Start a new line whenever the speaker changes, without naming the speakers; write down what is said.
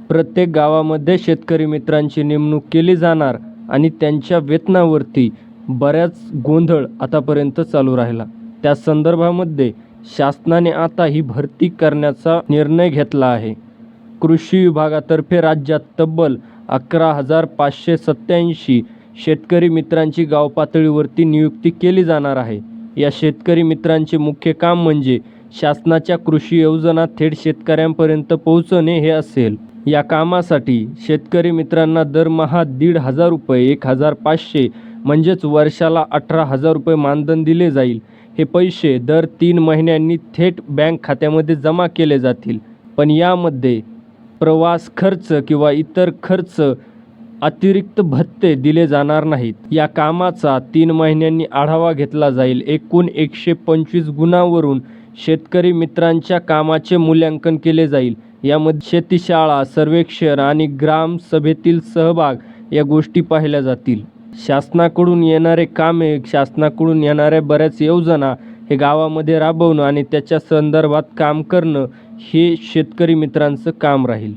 प्रत्येक गावामध्ये शेतकरी मित्रांची नेमणूक केली जाणार आणि त्यांच्या वेतनावरती बऱ्याच गोंधळ आतापर्यंत चालू राहिला. त्या संदर्भामध्ये शासनाने आता ही भरती करण्याचा निर्णय घेतला आहे. कृषी विभागातर्फे राज्यात तब्बल 11,587 शेतकरी मित्रांची गाव पातळीवरती नियुक्ती केली जाणार आहे. या शेतकरी मित्रांचे मुख्य काम म्हणजे शासनाच्या कृषी योजना थेट शेतकऱ्यांपर्यंत पोहोचवणे हे असेल. या कामासाठी शेतकरी मित्रांना दरमहा 1,500 रुपये 1,500 म्हणजेच वर्षाला 18,000 रुपये मानधन दिले जाईल. हे पैसे दर 3 महिन्यांनी थेट बँक खात्यामध्ये जमा केले जातील. पण यामध्ये प्रवास खर्च किंवा इतर खर्च अतिरिक्त भत्ते दिले जाणार नाहीत. या कामाचा 3 महिन्यांनी आढावा घेतला जाईल. एकूण 125 गुणांवरून शेतकरी मित्रांच्या कामाचे मूल्यांकन केले जाईल. यामध्ये शेतीशाळा सर्वेक्षण आणि ग्रामसभेतील सहभाग या गोष्टी पाहिल्या जातील. शासनाकडून येणारे कामे, शासनाकडून येणाऱ्या बऱ्याच योजना हे गावामध्ये राबवणं आणि त्याच्या संदर्भात काम करणं हे शेतकरी मित्रांचं काम राहील.